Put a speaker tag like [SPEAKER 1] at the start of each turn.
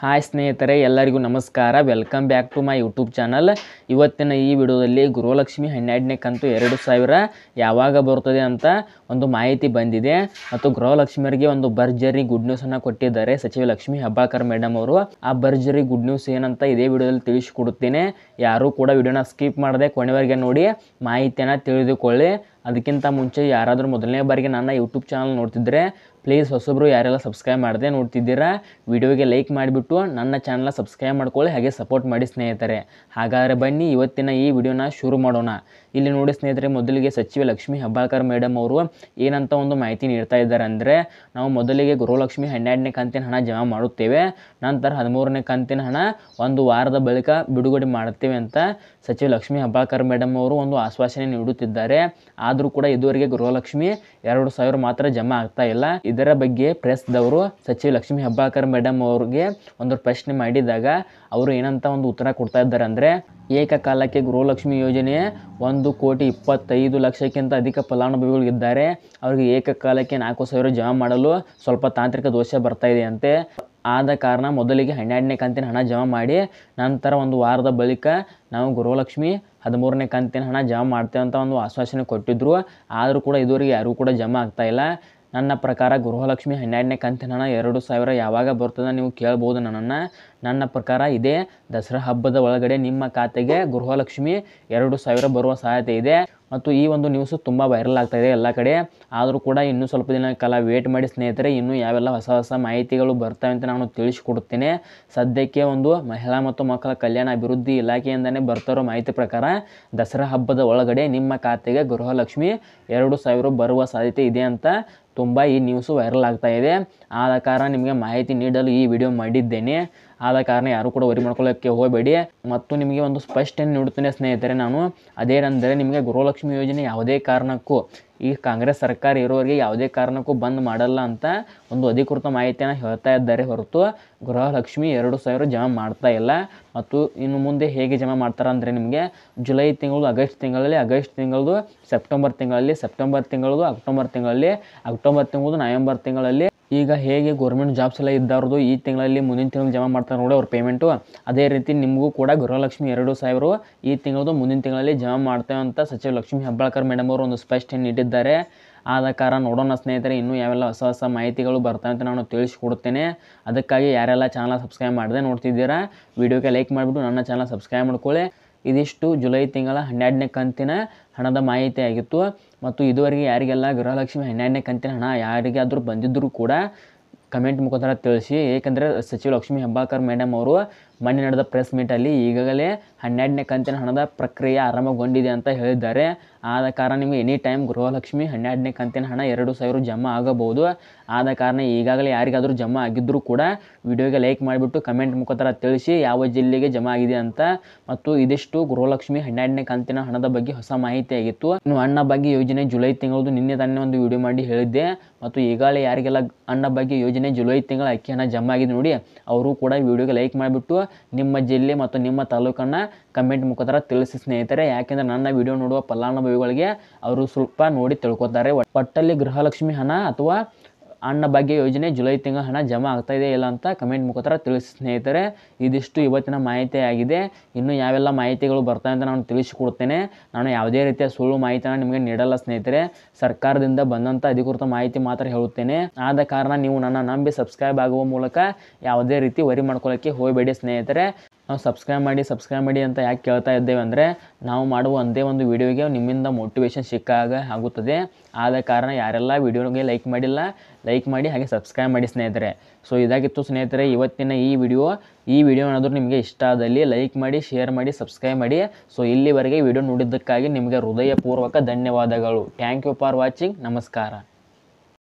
[SPEAKER 1] Hi ಸ್ನೇಹಿತರೆ, ಎಲ್ಲರಿಗೂ ನಮಸ್ಕಾರ. Welcome back to my YouTube channel. ಇವತ್ತಿನ ಈ ವಿಡಿಯೋದಲ್ಲಿ ಗೃಹಲಕ್ಷ್ಮಿ 12ನೇ ಕಂತು 2000 ಯಾವಾಗ ಬರ್ತದೆ ಅಂತ ಒಂದು ಮಾಹಿತಿ ಬಂದಿದೆ. ಮತ್ತು ಗೃಹಲಕ್ಷ್ಮಿಯರಿಗೆ ಒಂದು ಭರ್ಜರಿ ಗುಡ್ ನ್ಯೂಸನ್ನು ಕೊಟ್ಟಿದ್ದಾರೆ ಸಚಿವ ಲಕ್ಷ್ಮೀ ಹೆಬ್ಬಾಳ್ಕರ್ ಮೇಡಮ್ ಅವರು. ಆ ಭರ್ಜರಿ ಗುಡ್ ನ್ಯೂಸ್ ಏನಂತ ಇದೇ ವಿಡಿಯೋದಲ್ಲಿ ತಿಳಿಸಿಕೊಡುತ್ತೇನೆ. ಯಾರೂ ಕೂಡ ವಿಡಿಯೋನ ಸ್ಕಿಪ್ ಮಾಡದೆ ಕೊನೆವರೆಗೆ ನೋಡಿ ಮಾಹಿತಿಯನ್ನು ತಿಳಿದುಕೊಳ್ಳಿ. ಅದಕ್ಕಿಂತ ಮುಂಚೆ ಯಾರಾದರೂ ಮೊದಲನೇ ಬಾರಿಗೆ ನನ್ನ ಯೂಟ್ಯೂಬ್ ಚಾನಲ್ ನೋಡ್ತಿದ್ದರೆ ಪ್ಲೀಸ್ ಹೊಸಬ್ರು ಯಾರೆಲ್ಲ ಸಬ್ಸ್ಕ್ರೈಬ್ ಮಾಡದೆ ನೋಡ್ತಿದ್ದೀರಾ ವಿಡಿಯೋಗೆ ಲೈಕ್ ಮಾಡಿಬಿಟ್ಟು ನನ್ನ ಚಾನಲ್ನ ಸಬ್ಸ್ಕ್ರೈಬ್ ಮಾಡ್ಕೊಳ್ಳಿ, ಹಾಗೆ ಸಪೋರ್ಟ್ ಮಾಡಿ ಸ್ನೇಹಿತರೆ. ಹಾಗಾದರೆ ಬನ್ನಿ ಇವತ್ತಿನ ಈ ವಿಡಿಯೋನ ಶುರು ಮಾಡೋಣ. ಇಲ್ಲಿ ನೋಡಿ ಸ್ನೇಹಿತರೆ, ಮೊದಲಿಗೆ ಸಚಿವ ಲಕ್ಷ್ಮೀ ಹೆಬ್ಬಾಳ್ಕರ್ ಮೇಡಮ್ ಅವರು ಏನಂತ ಒಂದು ಮಾಹಿತಿ ನೀಡ್ತಾ ಇದ್ದಾರೆ ಅಂದರೆ, ನಾವು ಮೊದಲಿಗೆ ಗೃಹಲಕ್ಷ್ಮಿ 12ನೇ ಕಂತಿನ ಹಣ ಜಮಾ ಮಾಡುತ್ತೇವೆ, ನಂತರ 13ನೇ ಕಂತಿನ ಹಣ ಒಂದು ವಾರದ ಬಳಿಕ ಬಿಡುಗಡೆ ಮಾಡುತ್ತೇವೆ ಅಂತ ಸಚಿವ ಲಕ್ಷ್ಮೀ ಹೆಬ್ಬಾಳ್ಕರ್ ಮೇಡಮ್ ಅವರು ಒಂದು ಆಶ್ವಾಸನೆ ನೀಡುತ್ತಿದ್ದಾರೆ. ಆದರೂ ಕೂಡ ಇದುವರೆಗೆ ಗೃಹಲಕ್ಷ್ಮಿ 2000 ಮಾತ್ರ ಜಮಾ ಆಗ್ತಾ ಇಲ್ಲ. ಇದರ ಬಗ್ಗೆ ಪ್ರೆಸ್ದವರು ಸಚಿವ ಲಕ್ಷ್ಮೀ ಹೆಬ್ಬಾಳ್ಕರ್ ಮೇಡಮ್ ಅವ್ರಿಗೆ ಒಂದು ಪ್ರಶ್ನೆ ಮಾಡಿದಾಗ ಅವರು ಏನಂತ ಒಂದು ಉತ್ತರ ಕೊಡ್ತಾ ಇದ್ದಾರೆ ಅಂದರೆ, ಏಕಕಾಲಕ್ಕೆ ಗೃಹಲಕ್ಷ್ಮಿ ಯೋಜನೆ 1,25,00,000ಕ್ಕಿಂತ ಅಧಿಕ ಫಲಾನುಭವಿಗಳಿದ್ದಾರೆ. ಅವರಿಗೆ ಏಕಕಾಲಕ್ಕೆ 4,000 ಜಮಾ ಮಾಡಲು ಸ್ವಲ್ಪ ತಾಂತ್ರಿಕ ದೋಷ ಬರ್ತಾ ಇದೆ ಅಂತೆ. ಆದ ಕಾರಣ ಮೊದಲಿಗೆ 12ನೇ ಕಂತಿನ ಹಣ ಜಮಾ ಮಾಡಿ ನಂತರ ಒಂದು ವಾರದ ಬಳಿಕ ನಾವು ಗೃಹಲಕ್ಷ್ಮಿ 13ನೇ ಕಂತಿನ ಹಣ ಜಮಾ ಮಾಡ್ತೇವೆ ಅಂತ ಒಂದು ಆಶ್ವಾಸನೆ ಕೊಟ್ಟಿದ್ದರು. ಆದರೂ ಕೂಡ ಇದುವರೆಗೆ ಯಾರೂ ಕೂಡ ಜಮಾ ಆಗ್ತಾ ಇಲ್ಲ. ನನ್ನ ಪ್ರಕಾರ ಗೃಹಲಕ್ಷ್ಮಿ 12ನೇ ಕಂತಿನ ಹಣ 2000 ಯಾವಾಗ ಬರ್ತದೆ ನೀವು ಕೇಳ್ಬೋದು ನನ್ನನ್ನು. ನನ್ನ ಪ್ರಕಾರ ಇದೇ ದಸರಾ ಹಬ್ಬದ ಒಳಗಡೆ ನಿಮ್ಮ ಖಾತೆಗೆ ಗೃಹಲಕ್ಷ್ಮಿ 2000 ಬರುವ ಸಾಧ್ಯತೆ ಇದೆ. ಮತ್ತು ಈ ಒಂದು ನ್ಯೂಸು ತುಂಬ ವೈರಲ್ ಆಗ್ತಾ ಇದೆ ಎಲ್ಲ ಕಡೆ. ಆದರೂ ಕೂಡ ಇನ್ನೂ ಸ್ವಲ್ಪ ದಿನ ಕಾಲ ವೇಟ್ ಮಾಡಿ ಸ್ನೇಹಿತರೆ, ಇನ್ನೂ ಯಾವೆಲ್ಲ ಹೊಸ ಮಾಹಿತಿಗಳು ಬರ್ತವೆ ಅಂತ ನಾನು ತಿಳಿಸಿಕೊಡುತ್ತೇನೆ. ಸದ್ಯಕ್ಕೆ ಒಂದು ಮಹಿಳಾ ಮತ್ತು ಮಕ್ಕಳ ಕಲ್ಯಾಣ ಅಭಿವೃದ್ಧಿ ಇಲಾಖೆಯಿಂದಲೇ ಬರ್ತಿರೋ ಮಾಹಿತಿ ಪ್ರಕಾರ ದಸರಾ ಹಬ್ಬದ ಒಳಗಡೆ ನಿಮ್ಮ ಖಾತೆಗೆ ಗೃಹಲಕ್ಷ್ಮಿ 2000 ಬರುವ ಸಾಧ್ಯತೆ ಇದೆ ಅಂತ ತುಂಬ ಈ ನ್ಯೂಸು ವೈರಲ್ ಆಗ್ತಾ ಇದೆ. ಆದ ಕಾರಣ ನಿಮಗೆ ಮಾಹಿತಿ ನೀಡಲು ಈ ವಿಡಿಯೋ ಮಾಡಿದ್ದೇನೆ. ಆದ ಕಾರಣ ಯಾರು ಕೂಡ ವರಿ ಮಾಡ್ಕೊಳ್ಳೋಕ್ಕೆ ಹೋಗಬೇಡಿ. ಮತ್ತು ನಿಮಗೆ ಒಂದು ಸ್ಪಷ್ಟನೆ ನೀಡುತ್ತೇನೆ ಸ್ನೇಹಿತರೆ ನಾನು, ಅದೇನೆಂದರೆ ನಿಮಗೆ ಗೃಹಲಕ್ಷ್ಮಿ ಯೋಜನೆ ಯಾವುದೇ ಕಾರಣಕ್ಕೂ ಈ ಕಾಂಗ್ರೆಸ್ ಸರ್ಕಾರ ಇರೋರಿಗೆ ಯಾವುದೇ ಕಾರಣಕ್ಕೂ ಬಂದ್ ಮಾಡಲ್ಲ ಅಂತ ಒಂದು ಅಧಿಕೃತ ಮಾಹಿತಿಯನ್ನು ಹೇಳ್ತಾ ಇದ್ದಾರೆ ಹೊರತು ಗೃಹಲಕ್ಷ್ಮಿ 2000 ಜಮಾ ಮಾಡ್ತಾ ಇಲ್ಲ. ಮತ್ತು ಇನ್ನು ಮುಂದೆ ಹೇಗೆ ಜಮಾ ಮಾಡ್ತಾರೆ ಅಂದರೆ, ನಿಮಗೆ ಜುಲೈ ತಿಂಗಳು ಆಗಸ್ಟ್ ತಿಂಗಳಲ್ಲಿ, ಆಗಸ್ಟ್ ತಿಂಗಳದು ಸೆಪ್ಟೆಂಬರ್ ತಿಂಗಳಲ್ಲಿ, ಸೆಪ್ಟೆಂಬರ್ ತಿಂಗಳದು ಅಕ್ಟೋಬರ್ ತಿಂಗಳಲ್ಲಿ, ಅಕ್ಟೋಬರ್ ತಿಂಗಳದು ನವೆಂಬರ್ ತಿಂಗಳಲ್ಲಿ. ಈಗ ಹೇಗೆ ಗೌರ್ಮೆಂಟ್ ಜಾಬ್ಸ್ ಎಲ್ಲ ಇದ್ದವ್ರದ್ದು ಈ ತಿಂಗಳಲ್ಲಿ ಮುಂದಿನ ತಿಂಗಳು ಜಮಾ ಮಾಡ್ತಾರೆ ನೋಡಿ ಅವ್ರ ಪೇಮೆಂಟು, ಅದೇ ರೀತಿ ನಿಮಗೂ ಕೂಡ ಗೃಹಲಕ್ಷ್ಮಿ 2000 ಈ ತಿಂಗಳದು ಮುಂದಿನ ತಿಂಗಳಲ್ಲಿ ಜಮಾ ಮಾಡ್ತೇವೆ ಅಂತ ಸಚಿವ ಲಕ್ಷ್ಮೀ ಹೆಬ್ಬಾಳ್ಕರ್ ಮೇಡಮ್ ಅವರು ಒಂದು ಸ್ಪಷ್ಟನೆ ನೀಡಿದ್ದಾರೆ. ಆದ ಕಾರಣ ನೋಡೋಣ ಸ್ನೇಹಿತರೆ, ಇನ್ನೂ ಯಾವೆಲ್ಲ ಹೊಸ ಮಾಹಿತಿಗಳು ಬರ್ತವೆ ಅಂತ ನಾನು ತಿಳಿಸಿಕೊಡುತ್ತೇನೆ. ಅದಕ್ಕಾಗಿ ಯಾರೆಲ್ಲ ಚಾನಲ್ ಸಬ್ಸ್ಕ್ರೈಬ್ ಮಾಡದೆ ನೋಡ್ತಿದ್ದೀರಾ ವಿಡಿಯೋಗೆ ಲೈಕ್ ಮಾಡಿಬಿಟ್ಟು ನನ್ನ ಚಾನಲ್ ಸಬ್ಸ್ಕ್ರೈಬ್ ಮಾಡ್ಕೊಳ್ಳಿ. ಇದಿಷ್ಟು ಜುಲೈ ತಿಂಗಳ 12ನೇ ಕಂತಿನ ಹಣದ ಮಾಹಿತಿ ಆಗಿತ್ತು. ಮತ್ತು ಇದುವರೆಗೆ ಯಾರಿಗೆಲ್ಲ ಗೃಹಲಕ್ಷ್ಮಿ 12ನೇ ಕಂತಿನ ಹಣ ಯಾರಿಗಾದರೂ ಬಂದಿದ್ದರೂ ಕೂಡ ಕಮೆಂಟ್ ಮುಖಾಂತರ ತಿಳಿಸಿ. ಏಕೆಂದರೆ ಸಚಿವ ಲಕ್ಷ್ಮೀ ಹೆಬ್ಬಾಳ್ಕರ್ ಮೇಡಮ್ ಅವರು ಮೊನ್ನೆ ನಡೆದ ಪ್ರೆಸ್ ಮೀಟಲ್ಲಿ ಈಗಾಗಲೇ 12ನೇ ಕಂತಿನ ಹಣದ ಪ್ರಕ್ರಿಯೆ ಆರಂಭಗೊಂಡಿದೆ ಅಂತ ಹೇಳಿದ್ದಾರೆ. ಆದ ಕಾರಣ ನಿಮಗೆ ಎನಿ ಟೈಮ್ ಗೃಹಲಕ್ಷ್ಮಿ 12ನೇ ಕಂತಿನ ಹಣ 2000 ಜಮಾ ಆಗಬಹುದು. ಆದ ಕಾರಣ ಈಗಾಗಲೇ ಯಾರಿಗಾದರೂ ಜಮಾ ಆಗಿದ್ದರೂ ಕೂಡ ವಿಡಿಯೋಗೆ ಲೈಕ್ ಮಾಡಿಬಿಟ್ಟು ಕಮೆಂಟ್ ಮುಖಾಂತರ ತಿಳಿಸಿ ಯಾವ ಜಿಲ್ಲೆಗೆ ಜಮಾ ಆಗಿದೆ ಅಂತ. ಮತ್ತು ಇದಿಷ್ಟು ಗೃಹಲಕ್ಷ್ಮಿ 12ನೇ ಕಂತಿನ ಹಣದ ಬಗ್ಗೆ ಹೊಸ ಮಾಹಿತಿ ಆಗಿತ್ತು. ಇನ್ನು ಅನ್ನಭಾಗ್ಯ ಯೋಜನೆ ಜುಲೈ ತಿಂಗಳದು ನಿನ್ನೆ ತಾನೇ ಒಂದು ವಿಡಿಯೋ ಮಾಡಿ ಹೇಳಿದ್ದೆ. ಮತ್ತು ಈಗಾಗಲೇ ಯಾರಿಗೆಲ್ಲ ಅನ್ನಭಾಗ್ಯ ಯೋಜನೆ ಜುಲೈ ತಿಂಗಳ ಅಕ್ಕಿ ಹಣ ಜಮಾ ಆಗಿದೆ ನೋಡಿ, ಅವರು ಕೂಡ ವಿಡಿಯೋಗೆ ಲೈಕ್ ಮಾಡಿಬಿಟ್ಟು ನಿಮ್ಮ ಜಿಲ್ಲೆ ಮತ್ತು ನಿಮ್ಮ ತಾಲೂಕನ್ನು ಕಮೆಂಟ್ ಮುಖಾಂತರ ತಿಳಿಸಿ ಸ್ನೇಹಿತರೆ. ಯಾಕೆಂದರೆ ನನ್ನ ವಿಡಿಯೋ ನೋಡುವ ಫಲಾನುಭವಿಗಳಿಗೆ ಅವರು ಸ್ವಲ್ಪ ನೋಡಿ ತಿಳ್ಕೊತಾರೆ ಒಟ್ಟಲ್ಲಿ ಗೃಹಲಕ್ಷ್ಮಿ ಹಣ ಅಥವಾ ಅನ್ನಭಾಗ್ಯ ಯೋಜನೆ ಜುಲೈ ತಿಂಗಳ ಹಣ ಜಮಾ ಆಗ್ತಾ ಇದೆ ಇಲ್ಲ ಅಂತ ಕಮೆಂಟ್ ಮುಖಾಂತರ ತಿಳಿಸಿ ಸ್ನೇಹಿತರೆ. ಇದಿಷ್ಟು ಇವತ್ತಿನ ಮಾಹಿತಿ ಆಗಿದೆ. ಇನ್ನು ಯಾವೆಲ್ಲ ಮಾಹಿತಿಗಳು ಬರ್ತವೆ ಅಂತ ನಾನು ತಿಳಿಸಿಕೊಡ್ತೇನೆ. ನಾನು ಯಾವುದೇ ರೀತಿಯ ಸುಳ್ಳು ಮಾಹಿತಿಯನ್ನು ನಿಮಗೆ ನೀಡಲ್ಲ ಸ್ನೇಹಿತರೆ, ಸರ್ಕಾರದಿಂದ ಬಂದಂಥ ಅಧಿಕೃತ ಮಾಹಿತಿ ಮಾತ್ರ ಹೇಳುತ್ತೇನೆ. ಆದ ಕಾರಣ ನೀವು ನನ್ನ ನಂಬಿ ಸಬ್ಸ್ಕ್ರೈಬ್ ಆಗುವ ಮೂಲಕ ಯಾವುದೇ ರೀತಿ ವರಿ ಮಾಡ್ಕೊಳ್ಳೋಕ್ಕೆ ಹೋಗಬೇಡಿ ಸ್ನೇಹಿತರೆ. ನಾವು ಸಬ್ಸ್ಕ್ರೈಬ್ ಮಾಡಿ ಅಂತ ಯಾಕೆ ಕೇಳ್ತಾ ಇದ್ದೇವೆ ಅಂದರೆ, ನಾವು ಮಾಡುವ ಒಂದೇ ಒಂದು ವಿಡಿಯೋಗೆ ನಿಮ್ಮಿಂದ ಮೋಟಿವೇಶನ್ ಸಿಕ್ಕಾಗ ಆಗುತ್ತದೆ. ಆದ ಕಾರಣ ಯಾರೆಲ್ಲ ವಿಡಿಯೋಗೆ ಲೈಕ್ ಮಾಡಿಲ್ಲ ಲೈಕ್ ಮಾಡಿ, ಹಾಗೆ ಸಬ್ಸ್ಕ್ರೈಬ್ ಮಾಡಿ ಸ್ನೇಹಿತರೆ. ಸೊ ಇದಾಗಿತ್ತು ಸ್ನೇಹಿತರೆ ಇವತ್ತಿನ ಈ ವಿಡಿಯೋ ಏನಾದರೂ ನಿಮಗೆ ಇಷ್ಟ ಆದಲ್ಲಿ ಲೈಕ್ ಮಾಡಿ, ಶೇರ್ ಮಾಡಿ, ಸಬ್ಸ್ಕ್ರೈಬ್ ಮಾಡಿ. ಸೊ ಇಲ್ಲಿವರೆಗೆ ವಿಡಿಯೋ ನೋಡಿದ್ದಕ್ಕಾಗಿ ನಿಮಗೆ ಹೃದಯಪೂರ್ವಕ ಧನ್ಯವಾದಗಳು. Thank you for watching. ನಮಸ್ಕಾರ.